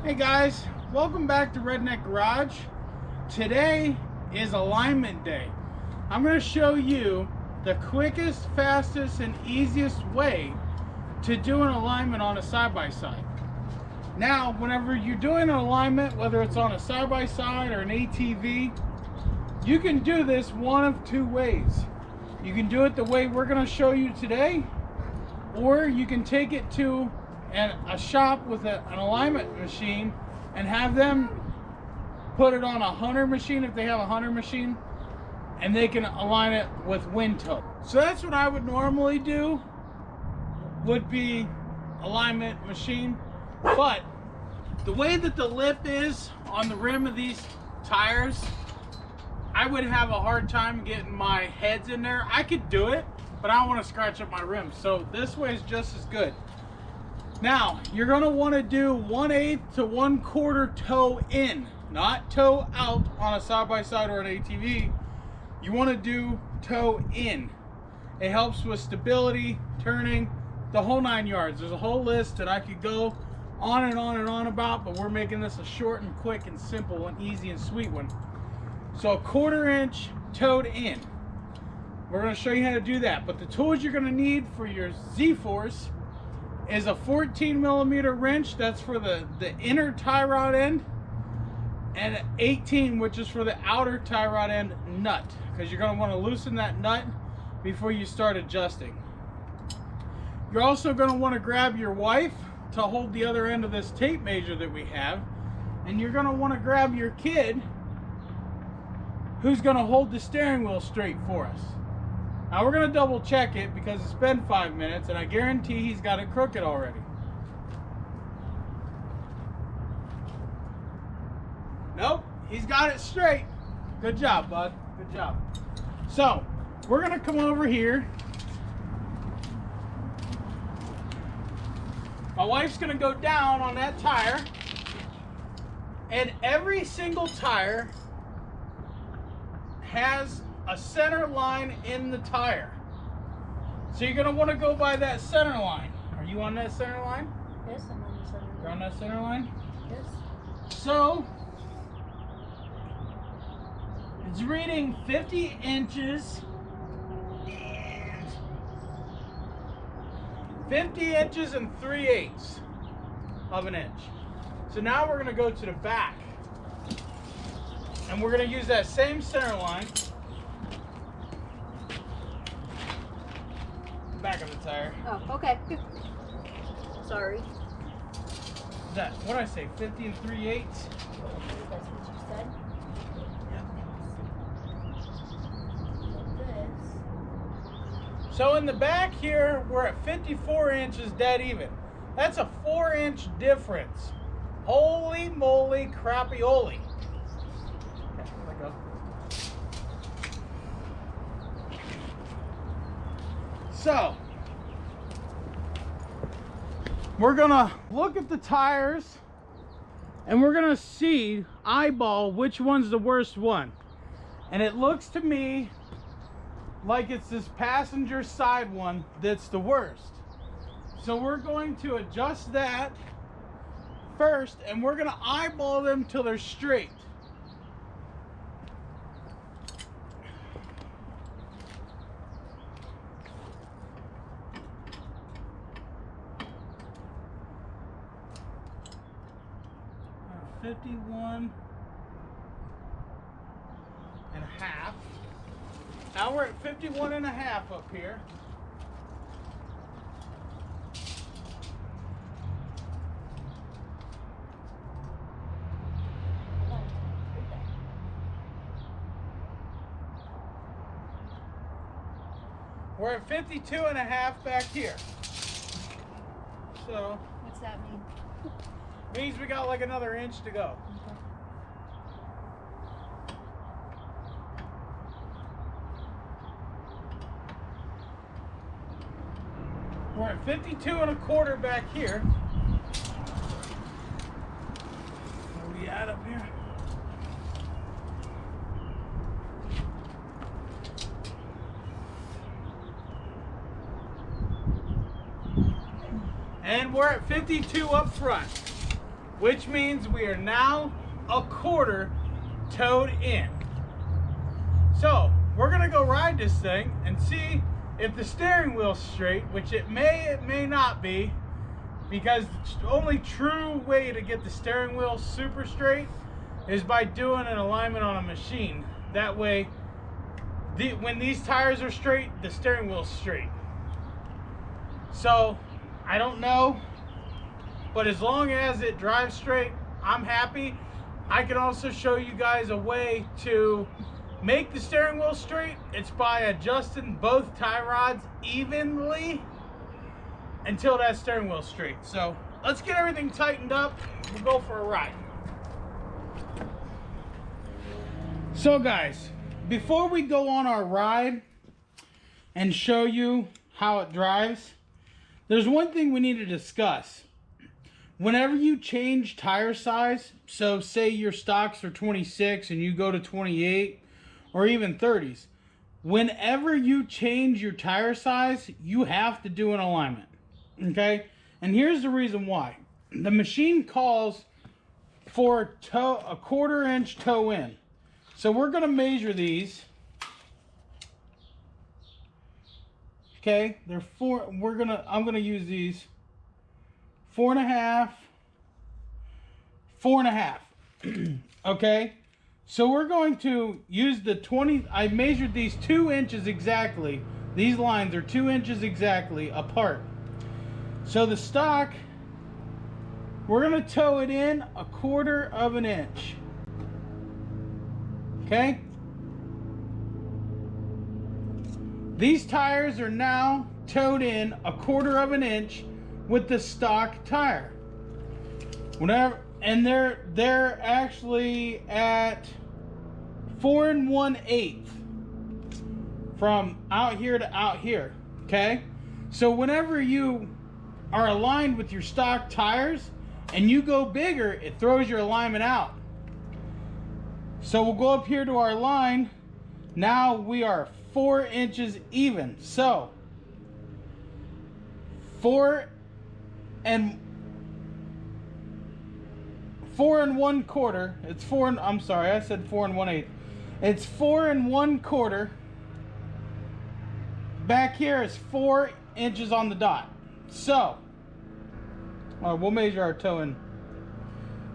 Hey guys, welcome back to Redneck Garage. Today is alignment day. I'm going to show you the quickest, fastest, and easiest way to do an alignment on a side-by-side. Now, whenever you're doing an alignment, whether it's on a side-by-side or an ATV, you can do this one of two ways. You can do it the way we're going to show you today, or you can take it to a shop with an alignment machine and have them put it on a hunter machine if they have a hunter machine, and they can align it with wind toe. So that's what I would normally do, would be alignment machine. But the way that the lip is on the rim of these tires, I would have a hard time getting my heads in there. I could do it, but I don't want to scratch up my rim. So this way is just as good. Now, you're going to want to do 1/8 to 1/4 toe in, not toe out on a side-by-side or an ATV. You want to do toe in. It helps with stability, turning, the whole 9 yards. There's a whole list that I could go on and on and on about, but we're making this a short and quick and simple and easy and sweet one. So 1/4 inch toed in. We're going to show you how to do that. But the tools you're going to need for your Z-Force is a 14mm wrench, that's for the inner tie rod end, and an 18, which is for the outer tie rod end nut, because you're going to want to loosen that nut before you start adjusting. You're also going to want to grab your wife to hold the other end of this tape measure that we have, and you're going to want to grab your kid who's going to hold the steering wheel straight for us. Now we're going to double check it because it's been 5 minutes and I guarantee he's got it crooked already. Nope, he's got it straight. Good job, bud. Good job. So we're going to come over here. My wife's going to go down on that tire, and every single tire has a center line in the tire. So you're going to want to go by that center line. Are you on that center line? Yes, I'm on the center line. You're on that center line? Yes. So it's reading 50 inches and 50 inches and 3/8 of an inch. So now we're going to go to the back, and we're going to use that same center line. Back of the tire. Oh, okay. Sorry. Is that, what did I say, 50 and 3/8? That's what you said. This. So in the back here, we're at 54 inches dead even. That's a 4-inch difference. Holy moly crappy-oly. Okay, let go. So, we're gonna look at the tires and we're gonna see, eyeball, which one's the worst one. And it looks to me like it's this passenger side one that's the worst. So we're going to adjust that first, and we're gonna eyeball them till they're straight. Uh, 51 and a half. Now we're at 51 and a half up here. We're at 52 and a half back here. So, What's that mean? means we got like another inch to go. Okay. We're at 52 and a quarter back here. Where are we at up here? And we're at 52 up front. which means we are now a quarter towed in. So we're gonna go ride this thing and see if the steering wheel's straight, which it may not be, because the only true way to get the steering wheel super straight is by doing an alignment on a machine. That way, when these tires are straight, the steering wheel's straight. So, I don't know, but as long as it drives straight, I'm happy. I can also show you guys a way to make the steering wheel straight. It's by adjusting both tie rods evenly until that steering wheel's straight. So, let's get everything tightened up. We'll go for a ride. So guys, before we go on our ride and show you how it drives, there's one thing we need to discuss. Whenever you change tire size, so say your stocks are 26 and you go to 28 or even 30s, whenever you change your tire size, you have to do an alignment, okay? And here's the reason why. The machine calls for a 1/4 inch toe in. So we're going to measure these. Okay, they're I'm going to use these 4.5, 4.5. Okay, so we're going to use the 20. I measured these 2 inches exactly. These lines are 2 inches exactly apart. So the stock, we're going to toe it in 1/4 inch. Okay, these tires are now towed in 1/4 inch with the stock tire. And they're actually at 4 1/8 from out here to out here. Okay, so whenever you are aligned with your stock tires and you go bigger, it throws your alignment out. So we'll go up here to our line. Now we are 4 inches even. So 4 1/4. It's 4. I'm sorry, I said 4 1/8. It's 4 1/4. Back here is 4 inches on the dot. So we'll measure our toe in.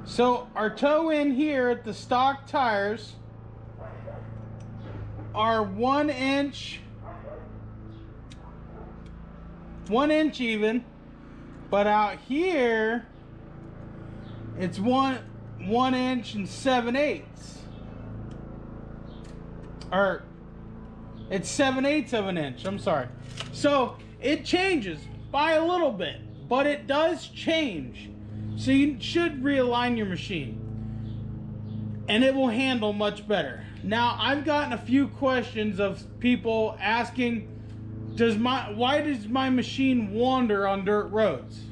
So our toe in here at the stock tires are 1 inch, 1 inch even, but out here it's 1 inch and 7/8, or it's 7/8 of an inch. I'm sorry. So it changes by a little bit, but it does change. So you should realign your machine and it will handle much better. Now, I've gotten a few questions of people asking, why does my machine wander on dirt roads?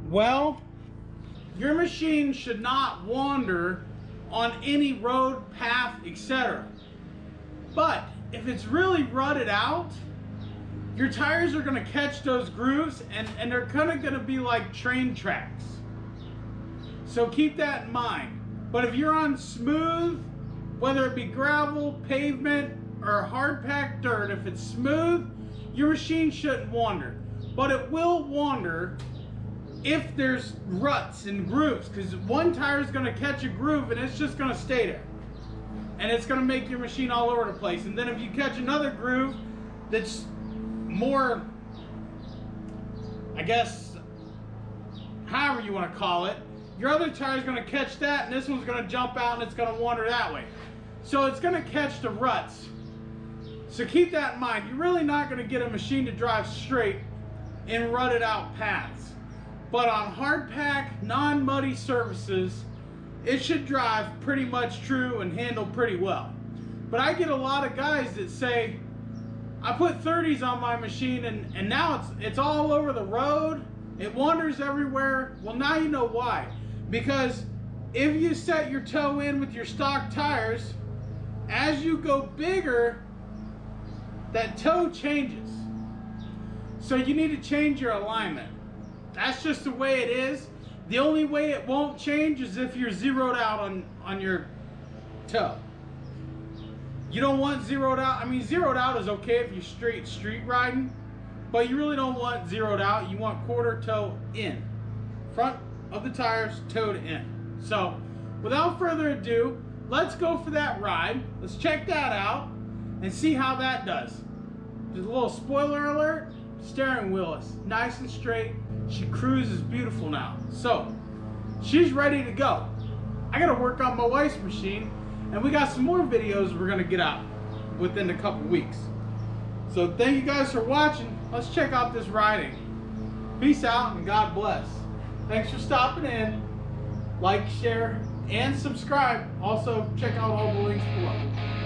Well, your machine should not wander on any road, path, etc. But if it's really rutted out, your tires are going to catch those grooves and they're kind of going to be like train tracks. So keep that in mind. But if you're on smooth, whether it be gravel, pavement, or hard packed dirt, if it's smooth, your machine shouldn't wander. But it will wander if there's ruts and grooves, because one tire is going to catch a groove and it's just going to stay there. And it's going to make your machine all over the place. And then if you catch another groove that's more, I guess, however you want to call it, your other tire is going to catch that and this one's going to jump out and it's going to wander that way. So it's going to catch the ruts. So keep that in mind. You're really not going to get a machine to drive straight in rutted out paths. But on hard pack, non-muddy surfaces, it should drive pretty much true and handle pretty well. But I get a lot of guys that say, I put 30s on my machine and now it's all over the road. It wanders everywhere. Well, now you know why. Because if you set your toe in with your stock tires, as you go bigger, that toe changes. So you need to change your alignment. That's just the way it is. The only way it won't change is if you're zeroed out on your toe. You don't want zeroed out. I mean, zeroed out is okay if you're straight street riding, but you really don't want zeroed out. You want quarter toe in. Front of the tires, toe to in. So, without further ado, let's go for that ride. Let's check that out and see how that does. Just a little spoiler alert, steering wheel is nice and straight. She cruises beautiful now. So, she's ready to go. I gotta work on my wife's machine, and we got some more videos we're gonna get out within a couple weeks. So thank you guys for watching. Let's check out this riding. Peace out and God bless. Thanks for stopping in. Like, share, and subscribe. Also, check out all the links below.